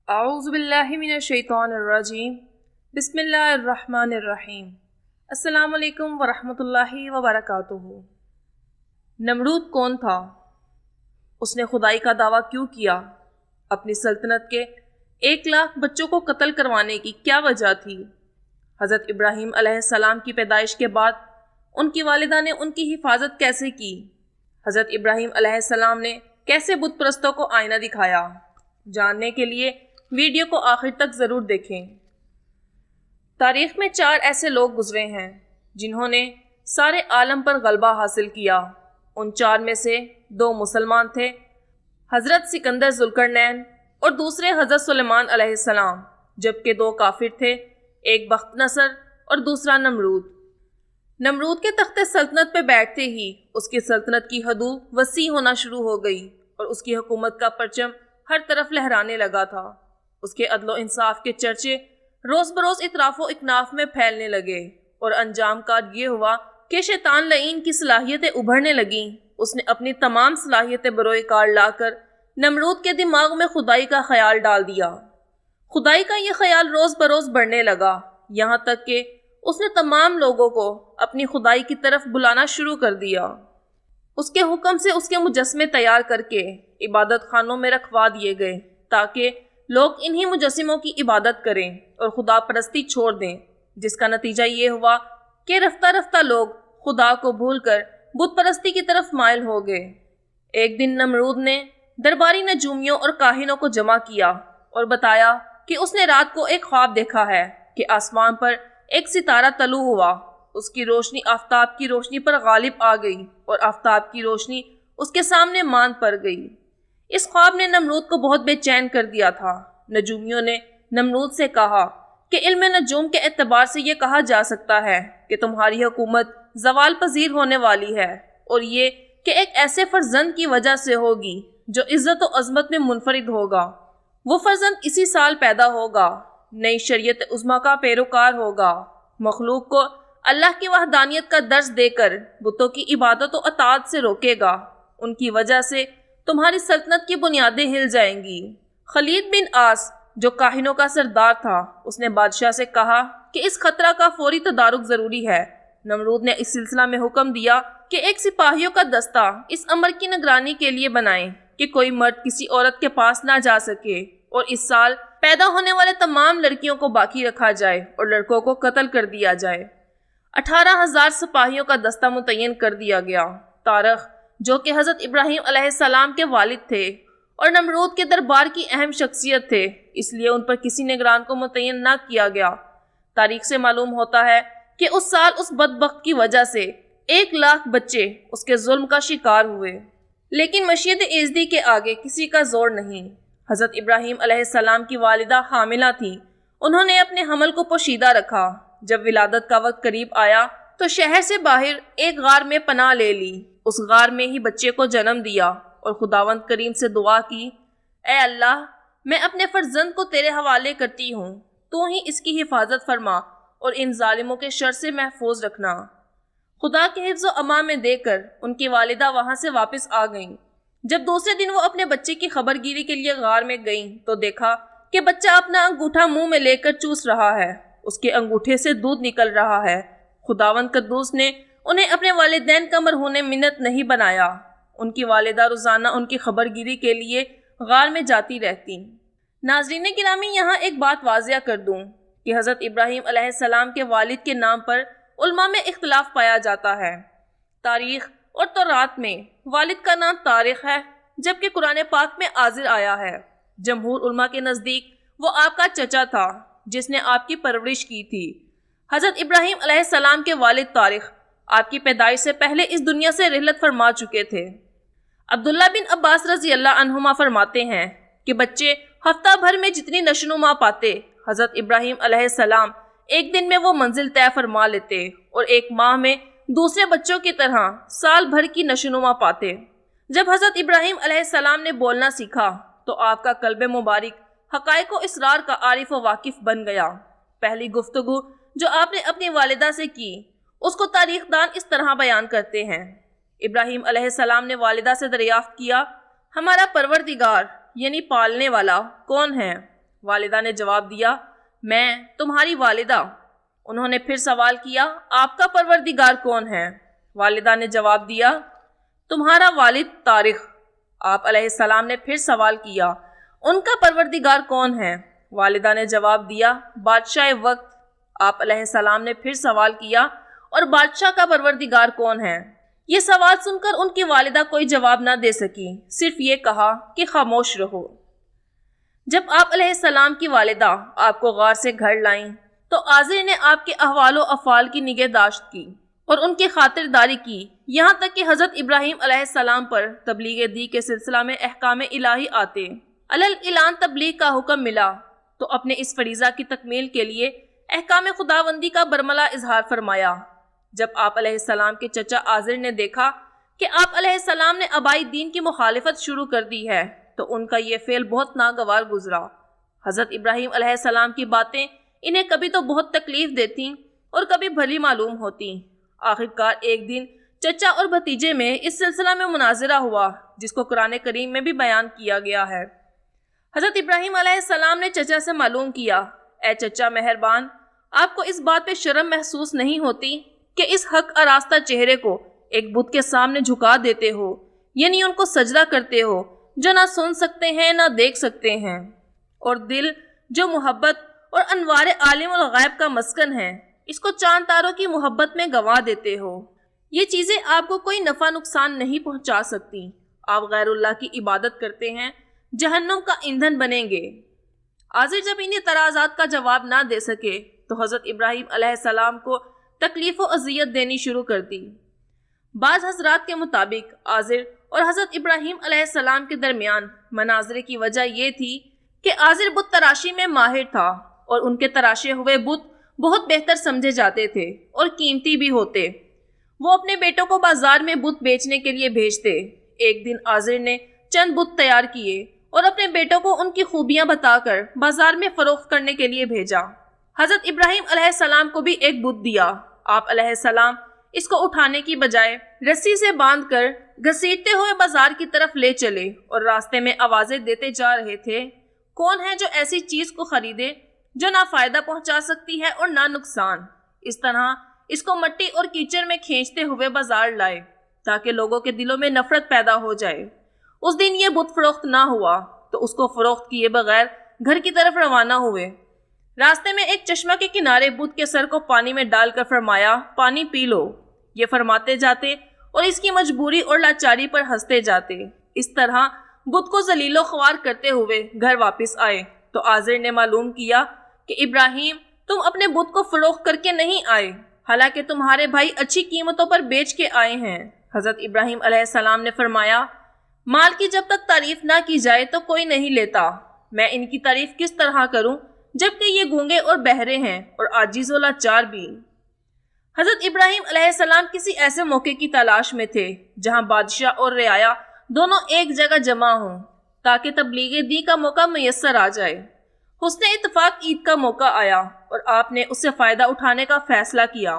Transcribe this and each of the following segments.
اعوذ باللہ من الشیطان الرجیم بسم اللہ الرحمن الرحیم السلام علیکم ورحمۃ اللہ وبرکاتہ۔ نمرود کون تھا؟ اس نے خدائی کا دعویٰ کیوں کیا؟ اپنی سلطنت کے 1,00,000 بچوں کو قتل کروانے کی کیا وجہ تھی؟ حضرت ابراہیم علیہ السلام کی پیدائش کے بعد ان کی والدہ نے ان کی حفاظت کیسے کی؟ حضرت ابراہیم علیہ السلام نے کیسے بت پرستوں کو آئینہ دکھایا؟ جاننے کے لیے ویڈیو کو آخر تک ضرور دیکھیں۔ تاریخ میں 4 ایسے لوگ گزرے ہیں جنہوں نے سارے عالم پر غلبہ حاصل کیا۔ ان 4 میں سے 2 مسلمان تھے، حضرت سکندر ذوالقرنین اور دوسرے حضرت سلیمان علیہ السلام، جبکہ 2 کافر تھے، ایک بخت نصر اور دوسرا نمرود۔ نمرود کے تخت سلطنت پہ بیٹھتے ہی اس کی سلطنت کی حدود وسیع ہونا شروع ہو گئی اور اس کی حکومت کا پرچم ہر طرف لہرانے لگا تھا۔ اس کے عدل و انصاف کے چرچے روز بروز اطراف و اکناف میں پھیلنے لگے اور انجام کار یہ ہوا کہ شیطان لعین کی صلاحیتیں ابھرنے لگیں۔ اس نے اپنی تمام صلاحیتیں بروئے کار لا کر نمرود کے دماغ میں خدائی کا خیال ڈال دیا۔ خدائی کا یہ خیال روز بروز بڑھنے لگا، یہاں تک کہ اس نے تمام لوگوں کو اپنی خدائی کی طرف بلانا شروع کر دیا۔ اس کے حکم سے اس کے مجسمے تیار کر کے عبادت خانوں میں رکھوا دیے گئے تاکہ لوگ انہی مجسموں کی عبادت کریں اور خدا پرستی چھوڑ دیں، جس کا نتیجہ یہ ہوا کہ رفتہ رفتہ لوگ خدا کو بھول کر بت پرستی کی طرف مائل ہو گئے۔ ایک دن نمرود نے درباری نجومیوں اور کاہنوں کو جمع کیا اور بتایا کہ اس نے رات کو ایک خواب دیکھا ہے کہ آسمان پر ایک ستارہ طلوع ہوا، اس کی روشنی آفتاب کی روشنی پر غالب آ گئی اور آفتاب کی روشنی اس کے سامنے ماند پڑ گئی۔ اس خواب نے نمرود کو بہت بے چین کر دیا تھا۔ نجومیوں نے نمرود سے کہا کہ علم نجوم کے اعتبار سے یہ کہا جا سکتا ہے کہ تمہاری حکومت زوال پذیر ہونے والی ہے، اور یہ کہ ایک ایسے فرزند کی وجہ سے ہوگی جو عزت و عظمت میں منفرد ہوگا۔ وہ فرزند اسی سال پیدا ہوگا، نئی شریعت عظمیٰ کا پیروکار ہوگا، مخلوق کو اللہ کی وحدانیت کا درس دے کر بتوں کی عبادت و اطاعت سے روکے گا۔ ان کی وجہ سے تمہاری سلطنت کی بنیادیں ہل جائیں گی۔ خلید بن عاص جو کاہنوں کا سردار تھا، اس نے بادشاہ سے کہا کہ اس خطرہ کا فوری تدارک ضروری ہے۔ نمرود نے اس سلسلہ میں حکم دیا کہ ایک سپاہیوں کا دستہ اس امر کی نگرانی کے لیے بنائیں کہ کوئی مرد کسی عورت کے پاس نہ جا سکے، اور اس سال پیدا ہونے والے تمام لڑکیوں کو باقی رکھا جائے اور لڑکوں کو قتل کر دیا جائے۔ 18,000 سپاہیوں کا دستہ متعین کر دیا گیا۔ طارق جو کہ حضرت ابراہیم علیہ السلام کے والد تھے اور نمرود کے دربار کی اہم شخصیت تھے، اس لیے ان پر کسی نگران کو متعین نہ کیا گیا۔ تاریخ سے معلوم ہوتا ہے کہ اس سال اس بدبخت کی وجہ سے 1,00,000 بچے اس کے ظلم کا شکار ہوئے، لیکن مشیت ایزدی کے آگے کسی کا زور نہیں۔ حضرت ابراہیم علیہ السلام کی والدہ حاملہ تھی، انہوں نے اپنے حمل کو پوشیدہ رکھا۔ جب ولادت کا وقت قریب آیا تو شہر سے باہر ایک غار میں پناہ لے لی، اس غار میں ہی بچے کو جنم دیا اور خداوند کریم سے دعا کی، اے اللہ، میں اپنے فرزند کو تیرے حوالے کرتی ہوں، تو ہی اس کی حفاظت فرما اور ان ظالموں کے شر سے محفوظ رکھنا۔ خدا کے حفظ و امان میں دے کر ان کی والدہ وہاں سے واپس آ گئیں۔ جب دوسرے دن وہ اپنے بچے کی خبر گیری کے لیے غار میں گئیں تو دیکھا کہ بچہ اپنا انگوٹھا منہ میں لے کر چوس رہا ہے، اس کے انگوٹھے سے دودھ نکل رہا ہے۔ خداوند قدوس نے انہیں اپنے والدین کا مرہون منت نہیں بنایا۔ ان کی والدہ روزانہ ان کی خبر گیری کے لیے غار میں جاتی رہتی۔ ناظرین گرامی، یہاں ایک بات واضح کر دوں کہ حضرت ابراہیم علیہ السلام کے والد کے نام پر علماء میں اختلاف پایا جاتا ہے۔ تاریخ اور تورات میں والد کا نام طارق ہے، جبکہ قرآن پاک میں آذر آیا ہے۔ جمہور علماء کے نزدیک وہ آپ کا چچا تھا جس نے آپ کی پرورش کی تھی۔ حضرت ابراہیم علیہ السلام کے والد طارق آپ کی پیدائش سے پہلے اس دنیا سے رحلت فرما چکے تھے۔ عبداللہ بن عباس رضی اللہ عنہما فرماتے ہیں کہ بچے ہفتہ بھر میں جتنی نشوونما پاتے، حضرت ابراہیم علیہ السلام ایک دن میں وہ منزل طے فرما لیتے اور ایک ماہ میں دوسرے بچوں کی طرح سال بھر کی نشوونما پاتے۔ جب حضرت ابراہیم علیہ السلام نے بولنا سیکھا تو آپ کا قلب مبارک حقائق و اسرار کا عارف و واقف بن گیا۔ پہلی گفتگو جو آپ نے اپنی والدہ سے کی، اس کو تاریخ دان اس طرح بیان کرتے ہیں۔ ابراہیم علیہ السلام نے والدہ سے دریافت کیا، ہمارا پروردگار یعنی پالنے والا کون ہے؟ والدہ نے جواب دیا، میں تمہاری والدہ۔ انہوں نے پھر سوال کیا، آپ کا پروردگار کون ہے؟ والدہ نے جواب دیا، تمہارا والد طارق۔ آپ علیہ السلام نے پھر سوال کیا، ان کا پروردگار کون ہے؟ والدہ نے جواب دیا، بادشاہ وقت۔ آپ علیہ السلام نے پھر سوال کیا، اور بادشاہ کا پروردگار کون ہے؟ یہ سوال سن کر ان کی والدہ کوئی جواب نہ دے سکی، صرف یہ کہا کہ خاموش رہو۔ جب آپ علیہ السلام کی والدہ آپ کو غار سے گھر لائیں تو آذر نے آپ کے احوال و افعال کی نگہداشت کی اور ان کی خاطرداری کی، یہاں تک کہ حضرت ابراہیم علیہ السلام پر تبلیغ دی کے سلسلہ میں احکام الہی آتے علل اعلان تبلیغ کا حکم ملا تو اپنے اس فریضہ کی تکمیل کے لیے احکام خداوندی کا برملا اظہار فرمایا۔ جب آپ علیہ السلام کے چچا آذر نے دیکھا کہ آپ علیہ السلام نے آبائی دین کی مخالفت شروع کر دی ہے تو ان کا یہ فعل بہت ناگوار گزرا۔ حضرت ابراہیم علیہ السلام کی باتیں انہیں کبھی تو بہت تکلیف دیتی اور کبھی بھلی معلوم ہوتی۔ آخرکار ایک دن چچا اور بھتیجے میں اس سلسلہ میں مناظرہ ہوا جس کو قرآن کریم میں بھی بیان کیا گیا ہے۔ حضرت ابراہیم علیہ السلام نے چچا سے معلوم کیا، اے چچا مہربان، آپ کو اس بات پہ شرم محسوس نہیں ہوتی کہ اس حق آراستہ چہرے کو ایک بت کے سامنے جھکا دیتے ہو، یعنی ان کو سجدہ کرتے ہو جو نہ سن سکتے ہیں نہ دیکھ سکتے ہیں، اور دل جو محبت اور انوار عالم الغیب کا مسکن ہے اس کو چاند تاروں کی محبت میں گنوا دیتے ہو۔ یہ چیزیں آپ کو کوئی نفع نقصان نہیں پہنچا سکتی۔ آپ غیر اللہ کی عبادت کرتے ہیں، جہنم کا ایندھن بنیں گے۔ آذر جب انہیں اعتراضات کا جواب نہ دے سکے تو حضرت ابراہیم علیہ السلام کو تکلیف و اذیت دینی شروع کر دی۔ بعض حضرات کے مطابق آذر اور حضرت ابراہیم علیہ السلام کے درمیان مناظرے کی وجہ یہ تھی کہ آذر بت تراشی میں ماہر تھا اور ان کے تراشے ہوئے بت بہت بہتر سمجھے جاتے تھے اور قیمتی بھی ہوتے۔ وہ اپنے بیٹوں کو بازار میں بت بیچنے کے لیے بھیجتے۔ ایک دن آذر نے چند بت تیار کیے اور اپنے بیٹوں کو ان کی خوبیاں بتا کر بازار میں فروخت کرنے کے لیے بھیجا۔ حضرت ابراہیم علیہ السلام کو بھی ایک بت دیا۔ آپ علیہ السلام اس کو اٹھانے کی بجائے رسی سے باندھ کر گھسیٹتے ہوئے بازار کی طرف لے چلے اور راستے میں آوازیں دیتے جا رہے تھے، کون ہے جو ایسی چیز کو خریدے جو نہ فائدہ پہنچا سکتی ہے اور نہ نقصان؟ اس طرح اس کو مٹی اور کیچڑ میں کھینچتے ہوئے بازار لائے تاکہ لوگوں کے دلوں میں نفرت پیدا ہو جائے۔ اس دن یہ بت فروخت نہ ہوا تو اس کو فروخت کیے بغیر گھر کی طرف روانہ ہوئے۔ راستے میں ایک چشمہ کے کنارے بت کے سر کو پانی میں ڈال کر فرمایا، پانی پی لو۔ یہ فرماتے جاتے اور اس کی مجبوری اور لاچاری پر ہنستے جاتے۔ اس طرح بت کو ذلیل و خوار کرتے ہوئے گھر واپس آئے تو آذر نے معلوم کیا کہ ابراہیم تم اپنے بت کو فروخت کر کے نہیں آئے، حالانکہ تمہارے بھائی اچھی قیمتوں پر بیچ کے آئے ہیں۔ حضرت ابراہیم علیہ السلام نے فرمایا، مال کی جب تک تعریف نہ کی جائے تو کوئی نہیں لیتا۔ میں ان کی تعریف کس طرح کروں جبکہ یہ گونگے اور بہرے ہیں اور عاجز و لاچار بھی۔ حضرت ابراہیم علیہ السلام کسی ایسے موقع کی تلاش میں تھے جہاں بادشاہ اور رعایا دونوں ایک جگہ جمع ہوں تاکہ تبلیغ دی کا موقع میسر آ جائے۔ حسن اتفاق عید کا موقع آیا اور آپ نے اس سے فائدہ اٹھانے کا فیصلہ کیا۔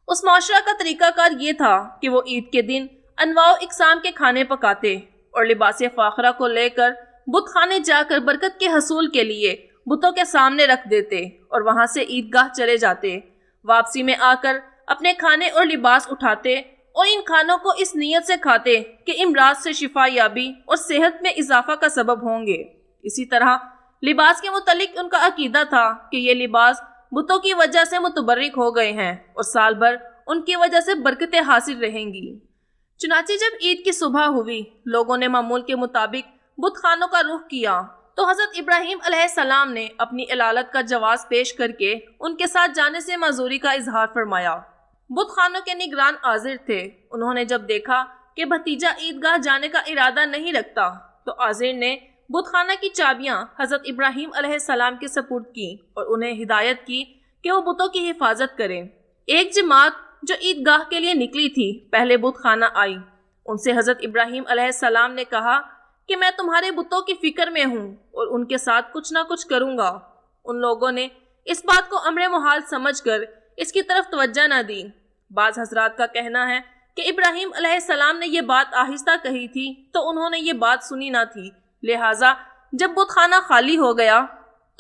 اس معاشرہ کا طریقہ کار یہ تھا کہ وہ عید کے دن انواع و اقسام کے کھانے پکاتے اور لباس فاخرہ کو لے کر بت خانے جا کر برکت کے حصول کے لیے بتوں کے سامنے رکھ دیتے اور وہاں سے عیدگاہ چلے جاتے۔ واپسی میں آ کر اپنے کھانے اور لباس اٹھاتے اور ان کھانوں کو اس نیت سے کھاتے کہ امراض سے شفا یابی اور صحت میں اضافہ کا سبب ہوں گے۔ اسی طرح لباس کے متعلق ان کا عقیدہ تھا کہ یہ لباس بتوں کی وجہ سے متبرک ہو گئے ہیں اور سال بھر ان کی وجہ سے برکتیں حاصل رہیں گی۔ چنانچہ جب عید کی صبح ہوئی، لوگوں نے معمول کے مطابق بت خانوں کا رخ کیا تو حضرت ابراہیم علیہ السلام نے اپنی علالت کا جواز پیش کر کے ان کے ساتھ جانے سے معذوری کا اظہار فرمایا۔ بت خانوں کے نگران آذر تھے۔ انہوں نے جب دیکھا کہ بھتیجا عیدگاہ جانے کا ارادہ نہیں رکھتا تو آذر نے بت خانہ کی چابیاں حضرت ابراہیم علیہ السلام کے سپرد کی اور انہیں ہدایت کی کہ وہ بتوں کی حفاظت کریں۔ ایک جماعت جو عیدگاہ کے لیے نکلی تھی پہلے بت خانہ آئی۔ ان سے حضرت ابراہیم علیہ السلام نے کہا کہ میں تمہارے بتوں کی فکر میں ہوں اور ان کے ساتھ کچھ نہ کچھ کروں گا۔ ان لوگوں نے اس بات کو امر محال سمجھ کر اس کی طرف توجہ نہ دی۔ بعض حضرات کا کہنا ہے کہ ابراہیم علیہ السلام نے یہ بات آہستہ کہی تھی تو انہوں نے یہ بات سنی نہ تھی، لہٰذا جب بت خانہ خالی ہو گیا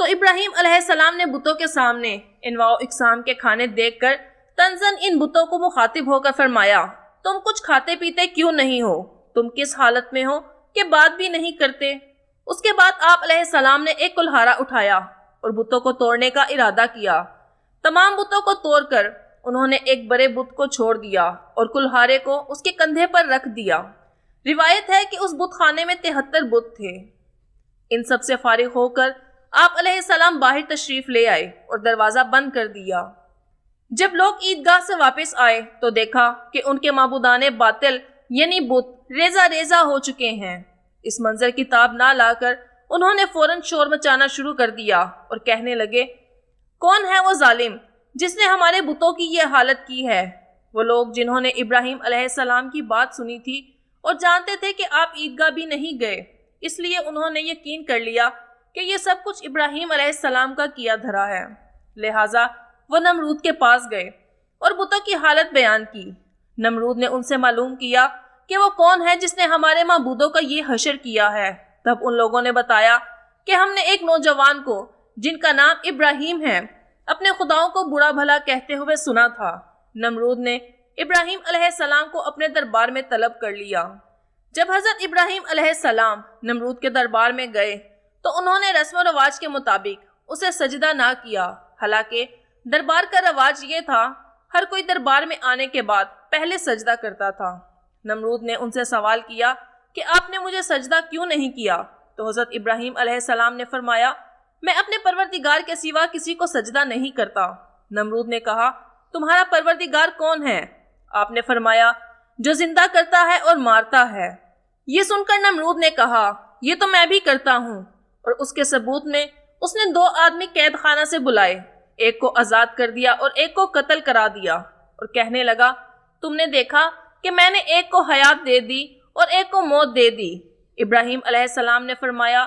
تو ابراہیم علیہ السلام نے بتوں کے سامنے انواع و اقسام کے کھانے دیکھ کر تنزن ان بتوں کو مخاطب ہو کر فرمایا، تم کچھ کھاتے پیتے کیوں نہیں ہو؟ تم کس حالت میں ہو کہ بات بھی نہیں کرتے؟ اس کے بعد آپ علیہ السلام نے ایک کلہارا اٹھایا اور بتوں کو توڑنے کا ارادہ کیا۔ تمام بتوں کو توڑ کر انہوں نے ایک بڑے بت کو چھوڑ دیا اور کلہارے کو اس کے کندھے پر رکھ دیا۔ روایت ہے کہ اس بت خانے میں 73 بت تھے۔ ان سب سے فارغ ہو کر آپ علیہ السلام باہر تشریف لے آئے اور دروازہ بند کر دیا۔ جب لوگ عیدگاہ سے واپس آئے تو دیکھا کہ ان کے معبودان باطل یعنی بت ریزہ ریزہ ہو چکے ہیں۔ اس منظر کی تاب نہ لا کر انہوں نے فوراً شور مچانا شروع کر دیا اور کہنے لگے، کون ہے وہ ظالم جس نے ہمارے بتوں کی یہ حالت کی ہے؟ وہ لوگ جنہوں نے ابراہیم علیہ السلام کی بات سنی تھی اور جانتے تھے کہ آپ عیدگاہ بھی نہیں گئے، اس لیے انہوں نے یقین کر لیا کہ یہ سب کچھ ابراہیم علیہ السلام کا کیا دھرا ہے۔ لہٰذا وہ نمرود کے پاس گئے اور بتوں کی حالت بیان کی۔ نمرود نے ان سے معلوم کیا کہ وہ کون ہے جس نے ہمارے معبودوں کا یہ حشر کیا ہے۔ تب ان لوگوں نے بتایا کہ ہم نے ایک نوجوان کو جن کا نام ابراہیم ہے اپنے خداؤں کو برا بھلا کہتے ہوئے سنا تھا۔ نمرود نے ابراہیم علیہ السلام کو اپنے دربار میں طلب کر لیا۔ جب حضرت ابراہیم علیہ السلام نمرود کے دربار میں گئے تو انہوں نے رسم و رواج کے مطابق اسے سجدہ نہ کیا، حالانکہ دربار کا رواج یہ تھا ہر کوئی دربار میں آنے کے بعد پہلے سجدہ کرتا تھا۔ نمرود نے ان سے سوال کیا کہ آپ نے مجھے سجدہ کیوں نہیں کیا؟ تو حضرت ابراہیم علیہ السلام نے فرمایا، میں اپنے پروردگار کے سوا کسی کو سجدہ نہیں کرتا۔ نمرود نے کہا، تمہارا پروردگار کون ہے؟ آپ نے فرمایا، جو زندہ کرتا ہے اور مارتا ہے۔ یہ سن کر نمرود نے کہا، یہ تو میں بھی کرتا ہوں، اور اس کے ثبوت میں اس نے 2 آدمی قید خانہ سے بلائے، ایک کو آزاد کر دیا اور ایک کو قتل کرا دیا، اور کہنے لگا، تم نے دیکھا کہ میں نے ایک کو حیات دے دی اور ایک کو موت دے دی۔ ابراہیم علیہ السلام نے فرمایا،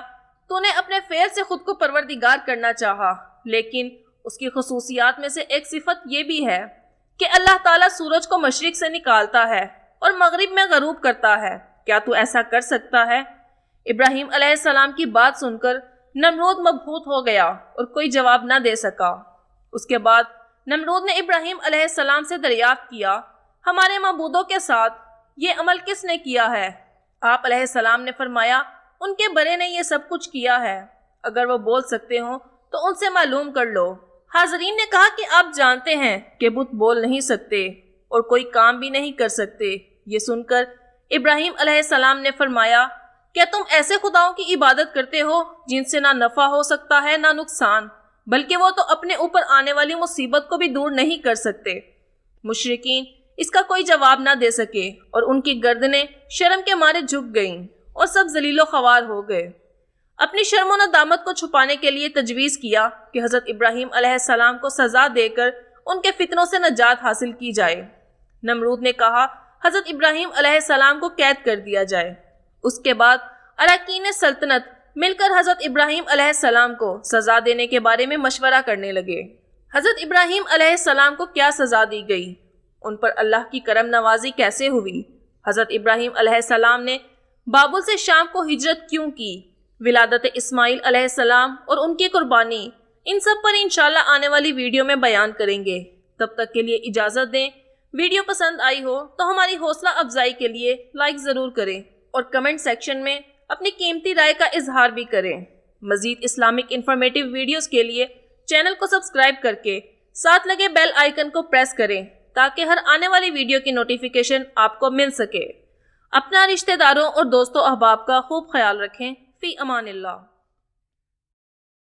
تو نے اپنے فعل سے خود کو پروردگار کرنا چاہا، لیکن اس کی خصوصیات میں سے ایک صفت یہ بھی ہے کہ اللہ تعالیٰ سورج کو مشرق سے نکالتا ہے اور مغرب میں غروب کرتا ہے، کیا تو ایسا کر سکتا ہے؟ ابراہیم علیہ السلام کی بات سن کر نمرود مبہوت ہو گیا اور کوئی جواب نہ دے سکا۔ اس کے بعد نمرود نے ابراہیم علیہ السلام سے دریافت کیا، ہمارے معبودوں کے ساتھ یہ عمل کس نے کیا ہے؟ آپ علیہ السلام نے فرمایا، ان کے بڑے نے یہ سب کچھ کیا ہے، اگر وہ بول سکتے ہوں تو ان سے معلوم کر لو۔ حاضرین نے کہا کہ آپ جانتے ہیں کہ بت بول نہیں سکتے اور کوئی کام بھی نہیں کر سکتے۔ یہ سن کر ابراہیم علیہ السلام نے فرمایا، کیا تم ایسے خداؤں کی عبادت کرتے ہو جن سے نہ نفع ہو سکتا ہے نہ نقصان، بلکہ وہ تو اپنے اوپر آنے والی مصیبت کو بھی دور نہیں کر سکتے؟ مشرکین اس کا کوئی جواب نہ دے سکے اور ان کی گردنیں شرم کے مارے جھک گئیں اور سب ذلیل و خوار ہو گئے۔ اپنی شرم و ندامت کو چھپانے کے لیے تجویز کیا کہ حضرت ابراہیم علیہ السلام کو سزا دے کر ان کے فتنوں سے نجات حاصل کی جائے۔ نمرود نے کہا، حضرت ابراہیم علیہ السلام کو قید کر دیا جائے۔ اس کے بعد اراکین سلطنت مل کر حضرت ابراہیم علیہ السلام کو سزا دینے کے بارے میں مشورہ کرنے لگے۔ حضرت ابراہیم علیہ السلام کو کیا سزا دی گئی؟ ان پر اللہ کی کرم نوازی کیسے ہوئی؟ حضرت ابراہیم علیہ السلام نے بابل سے شام کو ہجرت کیوں کی؟ ولادت اسماعیل علیہ السلام اور ان کی قربانی، ان سب پر انشاءاللہ آنے والی ویڈیو میں بیان کریں گے۔ تب تک کے لیے اجازت دیں۔ ویڈیو پسند آئی ہو تو ہماری حوصلہ افزائی کے لیے لائک ضرور کریں اور کمنٹ سیکشن میں اپنی قیمتی رائے کا اظہار بھی کریں۔ مزید اسلامک انفارمیٹیو ویڈیوز کے لیے چینل کو سبسکرائب کر کے ساتھ لگے بیل آئیکن کو پریس کریں تاکہ ہر آنے والی ویڈیو کی نوٹیفیکیشن آپ کو مل سکے۔ اپنا رشتہ داروں اور دوستوں احباب کا خوب خیال رکھیں۔ فی امان اللہ۔